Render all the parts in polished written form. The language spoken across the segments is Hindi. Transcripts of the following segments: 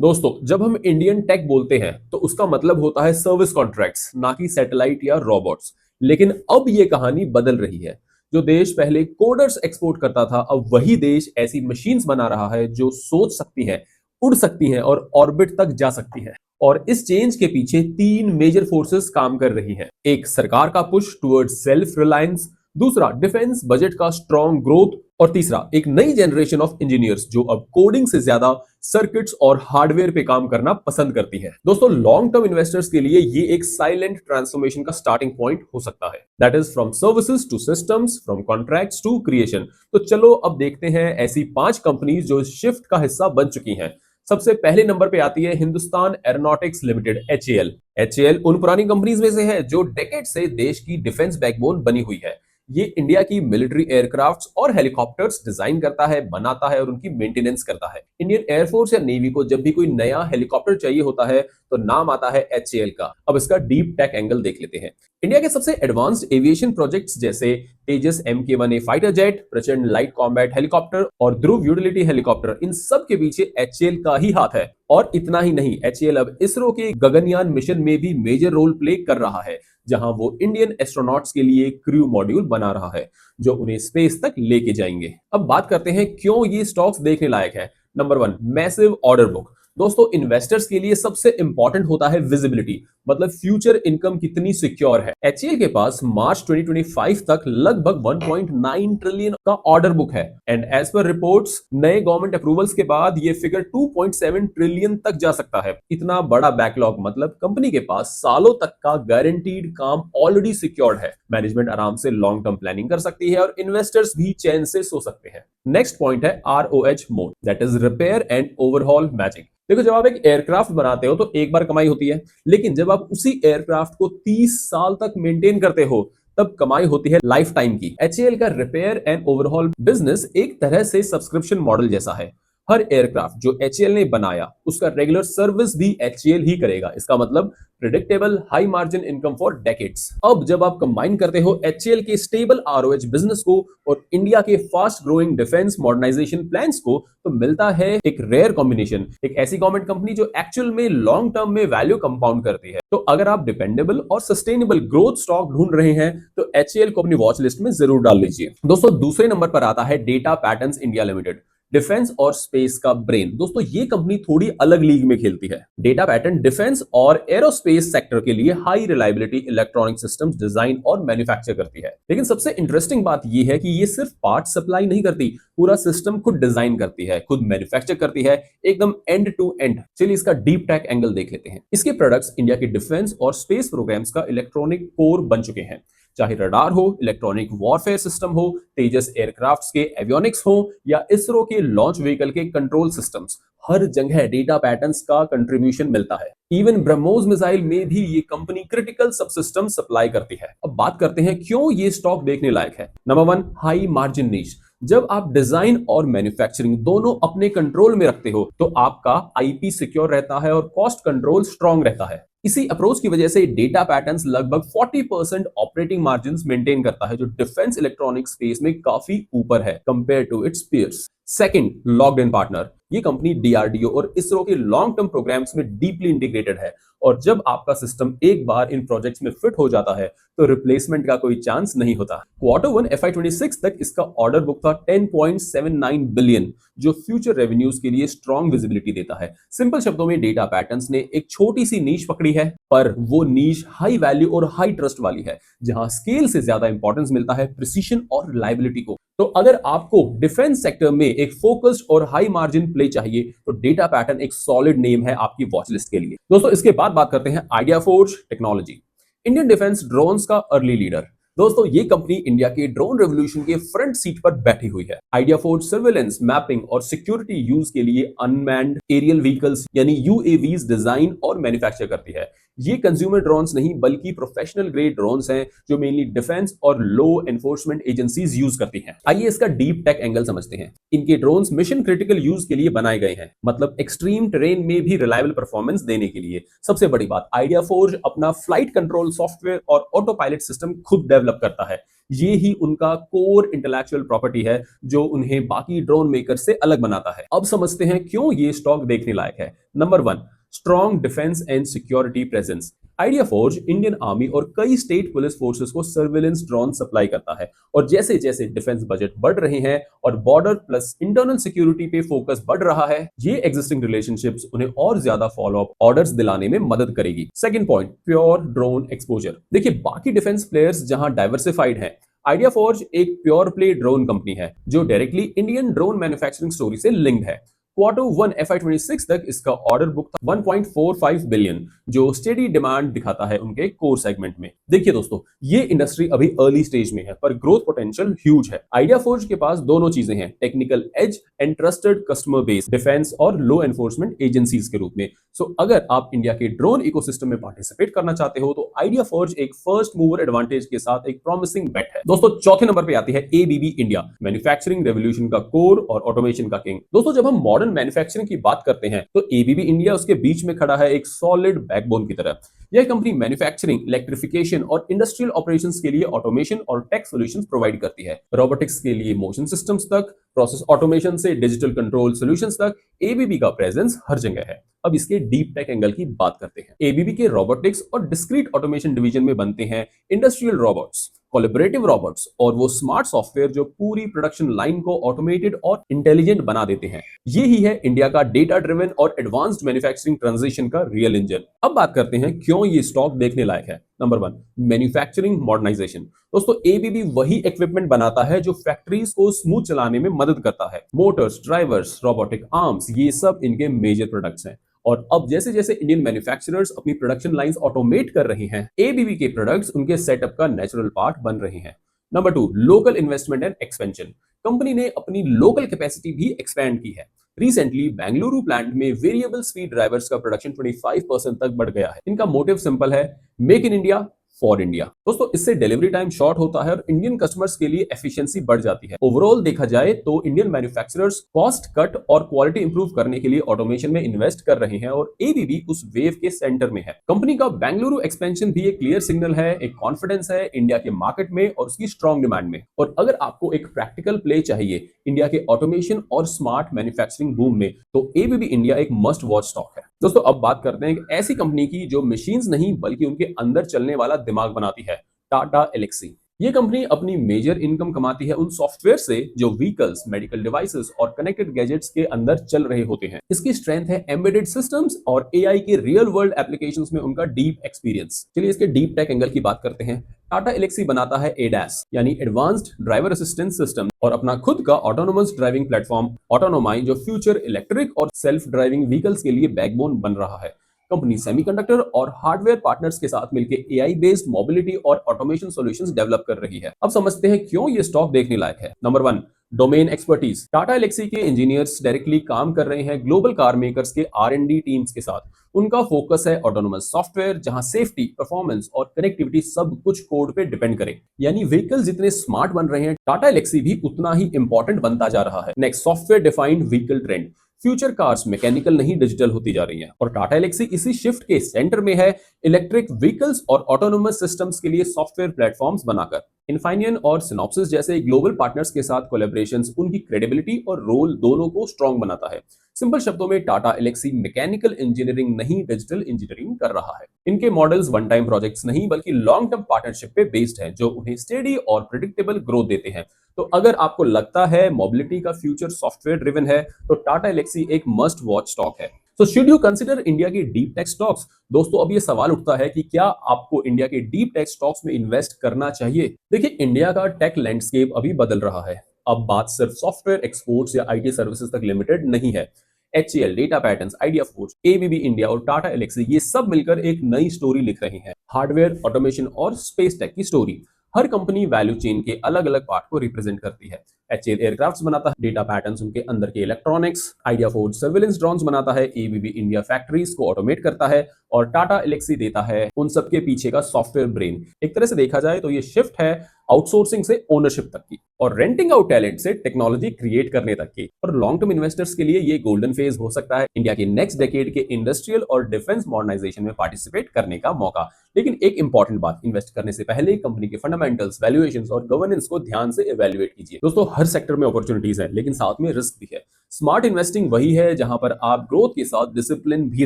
दोस्तों, जब हम इंडियन टेक बोलते हैं तो उसका मतलब होता है सर्विस कॉन्ट्रैक्ट्स, ना कि सैटेलाइट या रोबोट्स। लेकिन अब ये कहानी बदल रही है। जो देश पहले कोडर्स एक्सपोर्ट करता था, अब वही देश ऐसी मशीन्स बना रहा है जो सोच सकती हैं, उड़ सकती हैं और ऑर्बिट तक जा सकती हैं। और इस चेंज के पीछे तीन मेजर फोर्सेस काम कर रही हैं। एक, सरकार का पुश टुवर्ड्स सेल्फ रिलायंस। दूसरा, डिफेंस बजट का स्ट्रॉन्ग ग्रोथ। और तीसरा, एक नई जनरेशन ऑफ इंजीनियर्स जो अब कोडिंग से ज्यादा सर्किट्स और हार्डवेयर पे काम करना पसंद करती है। दोस्तों, लॉन्ग टर्म इन्वेस्टर्स के लिए ये एक साइलेंट ट्रांसफॉर्मेशन का स्टार्टिंग पॉइंट हो सकता है। That is from services to systems, from contracts to creation. तो चलो अब देखते हैं ऐसी 5 कंपनीज जो इस शिफ्ट का हिस्सा बन चुकी हैं। सबसे पहले नंबर पे आती है Hindustan aeronautics limited, HAL. HAL उन पुरानी कंपनीज में से है जो डेकेड से देश की डिफेंस बैकबोन बनी हुई है। ये इंडिया की मिलिट्री एयरक्राफ्ट्स और हेलीकॉप्टर्स डिजाइन करता है, बनाता है और उनकी मेंटेनेंस करता है। इंडियन एयरफोर्स या नेवी को जब भी कोई नया हेलीकॉप्टर चाहिए होता है तो नाम आता है एचएएल का। अब इसका डीप टेक एंगल देख लेते हैं। इंडिया के सबसे एडवांस्ड एविएशन प्रोजेक्ट्स जैसे तेजस MK1A फाइटर जेट, प्रचंड लाइट कॉम्बैट हेलीकॉप्टर और ध्रुव यूटिलिटी हेलीकॉप्टर, इन सब के पीछे एचएएल का ही हाथ है। और इतना ही नहीं, एचएएल अब इसरो के गगनयान मिशन में भी मेजर रोल प्ले कर रहा है, जहां वो इंडियन एस्ट्रोनॉट्स के लिए क्रू मॉड्यूल बना रहा है जो उन्हें स्पेस तक लेके जाएंगे। अब बात करते हैं क्यों ये स्टॉक्स देखने लायक है। Number 1, massive order book. दोस्तों, इन्वेस्टर्स के लिए सबसे इंपॉर्टेंट होता है विजिबिलिटी, मतलब फ्यूचर इनकम कितनी सिक्योर है। एचएएल के पास मार्च 2025 तक लगभग 1.9 ट्रिलियन का ऑर्डर बुक है एंड एज पर रिपोर्ट्स नए गवर्नमेंट अप्रूवल्स के बाद ये फिगर 2.7 ट्रिलियन तक जा सकता है। इतना बड़ा बैकलॉग मतलब कंपनी के पास सालों तक का गारंटीड काम ऑलरेडी सिक्योर्ड है। मैनेजमेंट आराम से लॉन्ग टर्म प्लानिंग कर सकती है और इन्वेस्टर्स भी चैन से सो सकते हैं। नेक्स्ट पॉइंट है ROH mode, that is repair and overhaul magic. देखो, जब आप एक एयरक्राफ्ट बनाते हो तो एक बार कमाई होती है, लेकिन जब आप उसी एयरक्राफ्ट को 30 साल तक मेंटेन करते हो तब कमाई होती है लाइफ टाइम की। एचएएल का रिपेयर एंड ओवरहॉल बिजनेस एक तरह से सब्सक्रिप्शन मॉडल जैसा है। हर एयरक्राफ्ट जो एचएएल ने बनाया उसका रेगुलर सर्विस भी एचएएल ही करेगा। इसका मतलब predictable high margin income for decades. अब जब आप कंबाइन करते हो एचएएल के स्टेबल ROH बिजनेस को और इंडिया के fast growing defence modernisation plans को, तो मिलता है एक रेयर कॉम्बिनेशन, एक ऐसी गवर्नमेंट कंपनी जो एक्चुअल में लॉन्ग टर्म में वैल्यू कंपाउंड करती है। तो अगर आप डिपेंडेबल और सस्टेनेबल ग्रोथ स्टॉक ढूंढ रहे हैं तो एचएएल को अपनी वॉच लिस्ट में जरूर डाल लीजिए। दोस्तों, दूसरे नंबर पर आता है data patterns India limited, defence और स्पेस का ब्रेन। दोस्तों, ये कंपनी थोड़ी अलग लीग में खेलती है। डेटा पैटर्न डिफेंस और एरोस्पेस सेक्टर के लिए high reliability electronic systems design और मैन्युफैक्चर करती है। लेकिन सबसे इंटरेस्टिंग बात यह है कि ये सिर्फ पार्ट सप्लाई नहीं करती, पूरा सिस्टम खुद डिजाइन करती है, खुद मैन्युफैक्चर करती है, एकदम एंड टू एंड। चलिए इसका डीप टेक एंगल देख लेते हैं। इसके प्रोडक्ट्स इंडिया के डिफेंस और स्पेस प्रोग्राम्स का इलेक्ट्रॉनिक कोर बन चुके हैं। चाहे रडार हो, इलेक्ट्रॉनिक वॉरफेयर सिस्टम हो, तेजस एयरक्राफ्ट्स के एवियोनिक्स हो या इसरो के लॉन्च व्हीकल के कंट्रोल सिस्टम्स, हर जगह डेटा पैटर्न्स का कंट्रीब्यूशन मिलता है। इवन ब्रह्मोस मिसाइल में भी ये कंपनी क्रिटिकल सबसिस्टम सप्लाई करती है। अब बात करते हैं क्यों ये स्टॉक देखने लायक है। नंबर 1, हाई मार्जिन नीश। जब आप डिजाइन और मैन्युफैक्चरिंग दोनों अपने कंट्रोल में रखते हो तो आपका आईपी सिक्योर रहता है और कॉस्ट कंट्रोल स्ट्रांग रहता है। इसी अप्रोच की वजह से डेटा पैटर्न्स लगभग 40% ऑपरेटिंग मार्जिन मेंटेन करता है, जो डिफेंस इलेक्ट्रॉनिक स्पेस में काफी ऊपर है compare to its peers. Second, logged in partner. ये कंपनी डीआरडीओ और इसरो के लॉन्ग टर्म प्रोग्राम्स में डीपली इंटीग्रेटेड है और जब आपका सिस्टम एक बार इन प्रोजेक्ट्स में फिट हो जाता है तो रिप्लेसमेंट का कोई चांस नहीं होता। Q1 FY26 तक इसका ऑर्डर बुक था 10.79 बिलियन, जो फ्यूचर रेवेन्यूज के लिए स्ट्रॉन्ग विजिबिलिटी देता है। सिंपल शब्दों में डेटा पैटर्न्स ने एक छोटी सी नीश पकड़ी है, पर वो नीश हाई वैल्यू और हाई ट्रस्ट वाली है, जहां स्केल से ज्यादा इंपॉर्टेंस मिलता है प्रिसीशन और रिलायबिलिटी को। तो अगर आपको डिफेंस सेक्टर में एक फोकस्ड और हाई मार्जिन प्ले चाहिए तो डेटा पैटर्न एक सॉलिड नेम है आपकी वॉच लिस्ट के लिए। दोस्तों, इसके बाद बात करते हैं idea forge technology, Indian defence drones का अर्ली लीडर। दोस्तों, ये कंपनी इंडिया के ड्रोन रेवोल्यूशन के फ्रंट सीट पर बैठी हुई है। आइडिया फोर्ज सर्वेलेंस, मैपिंग और सिक्योरिटी यूज के लिए अनमैन्ड एरियल व्हीकल्स यानी UAVs डिजाइन और मैन्युफैक्चर करती है। ये कंज्यूमर ड्रोन्स नहीं बल्कि प्रोफेशनल ग्रेड ड्रोन्स हैं जो मेनली डिफेंस और लॉ एनफोर्समेंट एजेंसीज यूज करती हैं। आइए इसका डीप टेक एंगल समझते हैं। इनके ड्रोन्स मिशन क्रिटिकल यूज के लिए बनाए गए हैं, मतलब एक्सट्रीम टेरेन में भी रिलायबल परफॉर्मेंस देने के लिए। सबसे बड़ी बात, आइडिया फोर्ज अपना फ्लाइट कंट्रोल सॉफ्टवेयर और ऑटो पायलट सिस्टम खुद डेवलप करता है। ये ही उनका कोर इंटेलेक्चुअल प्रॉपर्टी है जो उन्हें बाकी ड्रोन मेकर से अलग बनाता है। अब समझते हैं क्यों ये स्टॉक देखने लायक है। Number 1, strong defence and security presence. Idea forge Indian army और कई स्टेट पुलिस फोर्सेस को सर्विलेंस ड्रोन सप्लाई करता है, और जैसे जैसे डिफेंस बजट बढ़ रहे हैं और बॉर्डर प्लस इंटरनल सिक्योरिटी पे फोकस बढ़ रहा है, ये एग्जिस्टिंग रिलेशनशिप्स उन्हें और ज्यादा फॉलो अप ऑर्डर्स दिलाने में मदद करेगी। Second point, pure drone exposure. देखिए, बाकी डिफेंस प्लेयर्स जहां डाइवर्सिफाइड हैं, आइडिया फोर्ज एक प्योर प्ले ड्रोन कंपनी है जो directly Indian drone manufacturing story से लिंक्ड है। Q1 FY26 तक इसका ऑर्डर बुक था 1.45 बिलियन, जो स्टेडी डिमांड दिखाता है उनके कोर सेगमेंट में। देखिए दोस्तों, ये इंडस्ट्री अभी अर्ली स्टेज में है पर ग्रोथ पोटेंशियल ह्यूज है। आइडिया फोर्ज के पास दोनों चीजें हैं, technical edge and trusted customer base, defence और लॉ एनफोर्समेंट एजेंसीज के रूप में। सो अगर आप इंडिया के ड्रोन इकोसिस्टम में पार्टिसिपेट करना चाहते हो तो आइडिया फोर्ज एक फर्स्ट मूवर एडवांटेज के साथ एक प्रॉमिसिंग बेट है। दोस्तों, चौथे नंबर पे आती है एबीबी इंडिया, मैन्युफैक्चरिंग रेवोल्यूशन का कोर और ऑटोमेशन का किंग। दोस्तों, जब हम मॉडर्न मैन्युफैक्चरिंग की बात करते हैं तो एबीबी इंडिया उसके बीच में खड़ा है, एक सॉलिड बैकबोन की तरह। यह कंपनी मैन्युफैक्चरिंग, इलेक्ट्रिफिकेशन और इंडस्ट्रियल ऑपरेशंस के लिए ऑटोमेशन और टेक सॉल्यूशंस प्रोवाइड करती है। रोबोटिक्स के लिए मोशन सिस्टम्स तक, प्रोसेस ऑटोमेशन से डिजिटल कंट्रोल सॉल्यूशंस तक एबीबी का प्रेजेंस हर जगह है। अब इसके डीप टेक एंगल की बात करते हैं। एबीबी के रोबोटिक्स और डिस्क्रीट ऑटोमेशन डिवीजन में बनते हैं इंडस्ट्रियल रोबोट्स, कोलैबोरेटिव रोबोट्स और वो स्मार्ट सॉफ्टवेयर जो पूरी प्रोडक्शन लाइन को ऑटोमेटेड और इंटेलिजेंट बना देते हैं। ये ही है इंडिया का डेटा ड्रिवन और एडवांस्ड मैन्युफैक्चरिंग ट्रांजिशन का रियल इंजन। अब बात करते हैं क्यों ये स्टॉक देखने लायक है। Number 1, manufacturing modernisation. दोस्तों, एबीबी वही इक्विपमेंट बनाता है जो फैक्ट्रीज को स्मूथ चलाने में मदद करता है। मोटर्स, ड्राइवर्स, रोबोटिक आर्म्स, ये सब इनके मेजर प्रोडक्ट्स हैं। और अब जैसे जैसे इंडियन मैन्युफैक्चरर्स अपनी प्रोडक्शन लाइंस ऑटोमेट कर रहे हैं, एबीबी के प्रोडक्ट्स उनके सेटअप का नेचुरल पार्ट बन रहे हैं। Number 2, local investment and expansion. Company ने अपनी लोकल कैपेसिटी भी एक्सपैंड की है। रिसेंटली बेंगलुरु प्लांट में वेरिएबल स्पीड ड्राइवर्स का प्रोडक्शन 25% तक बढ़ गया है। इनका मोटिव सिंपल है, make in India for India. दोस्तों, इससे डिलीवरी टाइम शॉर्ट होता है और इंडियन कस्टमर्स के लिए एफिशिएंसी बढ़ जाती है। ओवरऑल देखा जाए तो इंडियन मैन्युफैक्चरर्स कॉस्ट कट और क्वालिटी इंप्रूव करने के लिए ऑटोमेशन में इन्वेस्ट कर रहे हैं और एबीबी उस वेव के सेंटर में है। कंपनी का बेंगलुरु एक्सपेंशन भी एक क्लियर सिग्नल है, एक कॉन्फिडेंस है इंडिया के मार्केट में और उसकी स्ट्रॉन्ग डिमांड में। और अगर आपको एक प्रैक्टिकल प्ले चाहिए इंडिया के ऑटोमेशन और स्मार्ट मैन्युफैक्चरिंग बूम में, तो एबीबी इंडिया एक मस्ट वॉच स्टॉक है। दोस्तों, अब बात करते हैं एक ऐसी कंपनी की जो मशीन्स नहीं बल्कि उनके अंदर चलने वाला दिमाग बनाती है, टाटा एलेक्सी। ये कंपनी अपनी मेजर इनकम कमाती है उन सॉफ्टवेयर से जो व्हीकल्स, मेडिकल डिवाइसेस और कनेक्टेड गैजेट्स के अंदर चल रहे होते हैं। इसकी स्ट्रेंथ है एम्बेडेड सिस्टम्स और एआई के रियल वर्ल्ड एप्लीकेशंस में उनका डीप एक्सपीरियंस। चलिए इसके डीप टेक एंगल की बात करते हैं। टाटा एलेक्सी बनाता है एडास यानी एडवांस्ड ड्राइवर असिस्टेंस सिस्टम और अपना खुद का ऑटोनोमस ड्राइविंग प्लेटफॉर्म ऑटोनोमाई, जो फ्यूचर इलेक्ट्रिक और सेल्फ ड्राइविंग व्हीकल्स के लिए बैकबोन बन रहा है। कंपनी सेमीकंडक्टर और हार्डवेयर पार्टनर्स के साथ मिलकर एआई बेस्ड मोबिलिटी और ऑटोमेशन सॉल्यूशंस डेवलप कर रही है। अब समझते हैं क्यों ये स्टॉक देखने लायक है। Number 1, domain expertise. Tata Elxsi के इंजीनियर्स डायरेक्टली काम कर रहे हैं ग्लोबल कार मेकर्स के R&D टीम्स के साथ। उनका फोकस है ऑटोनोमस सॉफ्टवेयर, जहां सेफ्टी, परफॉर्मेंस और कनेक्टिविटी सब कुछ कोड पे डिपेंड करे। यानी व्हीकल जितने स्मार्ट बन रहे हैं, टाटा एलेक्सी भी उतना ही इंपॉर्टेंट बनता जा रहा है। Next, software defined vehicle trend. Future cars mechanical नहीं डिजिटल होती जा रही हैं और टाटा एलेक्सी इसी शिफ्ट के सेंटर में है, इलेक्ट्रिक व्हीकल्स और ऑटोनोमस सिस्टम्स के लिए सॉफ्टवेयर प्लेटफॉर्म्स बनाकर। इनफाइनियन और सिनॉप्सिस जैसे ग्लोबल पार्टनर्स के साथ कोलैबोरेशंस उनकी क्रेडिबिलिटी और रोल दोनों को स्ट्रॉन्ग बनाता है। सिंपल शब्दों में टाटा एलेक्सी मैकेनिकल इंजीनियरिंग नहीं, डिजिटल इंजीनियरिंग कर रहा है। इनके मॉडल्स वन टाइम प्रोजेक्ट्स नहीं बल्कि लॉन्ग टर्म पार्टनरशिप पे बेस्ड हैं, जो उन्हें स्टेडी और प्रेडिक्टेबल ग्रोथ देते हैं। तो अगर आपको लगता है मोबिलिटी का फ्यूचर सॉफ्टवेयर ड्रिवन है, तो टाटा एलेक्सी एक मस्ट वॉच स्टॉक है। So should you consider India के डीप टेक स्टॉक्स? दोस्तों, अब ये सवाल उठता है कि क्या आपको इंडिया के डीप टेक स्टॉक्स में इन्वेस्ट करना चाहिए। देखिए, इंडिया का टेक लैंडस्केप अभी बदल रहा है। अब बात सिर्फ सॉफ्टवेयर एक्सपोर्ट्स या आईटी सर्विसेज तक लिमिटेड नहीं है। HCL, data patterns, idea forge, ABB India और टाटा एलेक्सी ये सब मिलकर एक नई स्टोरी लिख रहे हैं, हार्डवेयर, ऑटोमेशन और स्पेस टेक की स्टोरी। हर कंपनी वैल्यू चेन के अलग अलग पार्ट को रिप्रेजेंट करती है। HCL एयरक्राफ्ट्स बनाता है, डेटा पैटर्न्स उनके अंदर के electronics, idea forge surveillance drones बनाता है, एबीबी इंडिया फैक्ट्रीज को ऑटोमेट करता है और टाटा एलेक्सी देता है उन सबके पीछे का सॉफ्टवेयर ब्रेन। एक तरह से देखा जाए तो ये शिफ्ट है आउटसोर्सिंग से ओनरशिप तक की, और रेंटिंग आउट टैलेंट से टेक्नोलॉजी क्रिएट करने तक की। और लॉन्ग टर्म इन्वेस्टर्स के लिए ये गोल्डन फेज हो सकता है, इंडिया के नेक्स्ट डेकेड के इंडस्ट्रियल और डिफेंस मॉडर्नाइजेशन में पार्टिसिपेट करने का मौका। लेकिन एक इंपॉर्टेंट बात, इन्वेस्ट करने से पहले कंपनी के फंडामेंटल्स, वैल्यूएशंस और गवर्नेंस को ध्यान से इवैल्यूएट कीजिए। दोस्तों, हर सेक्टर में अपॉर्चुनिटीज है, लेकिन साथ में रिस्क भी है। स्मार्ट इन्वेस्टिंग वही है जहां पर आप ग्रोथ के साथ डिसिप्लिन भी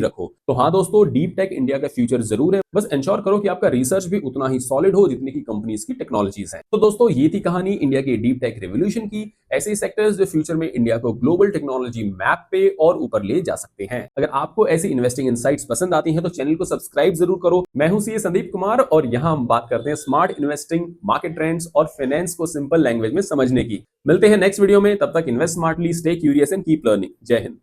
रखो। तो हाँ दोस्तों, डीप टेक इंडिया का फ्यूचर जरूर है, बस इंश्योर करो कि आपका रिसर्च भी उतना ही सॉलिड हो जितनी की कंपनीज की टेक्नोलॉजीज हैं। तो दोस्तों, ये थी कहानी इंडिया के डीप टेक रेवोल्यूशन की, ऐसे सेक्टर्स जो फ्यूचर में इंडिया को ग्लोबल टेक्नोलॉजी मैप पे और ऊपर ले जा सकते हैं। अगर आपको ऐसी इन्वेस्टिंग इनसाइट्स पसंद आती हैं तो चैनल को सब्सक्राइब जरूर करो। मैं हूं सीए संदीप कुमार और यहाँ हम बात करते हैं स्मार्ट इन्वेस्टिंग, मार्केट ट्रेंड्स और फाइनेंस को सिंपल लैंग्वेज में समझने की। मिलते हैं नेक्स्ट वीडियो में, तब तक invest smartly, stay curious and keep learning. जय हिंद।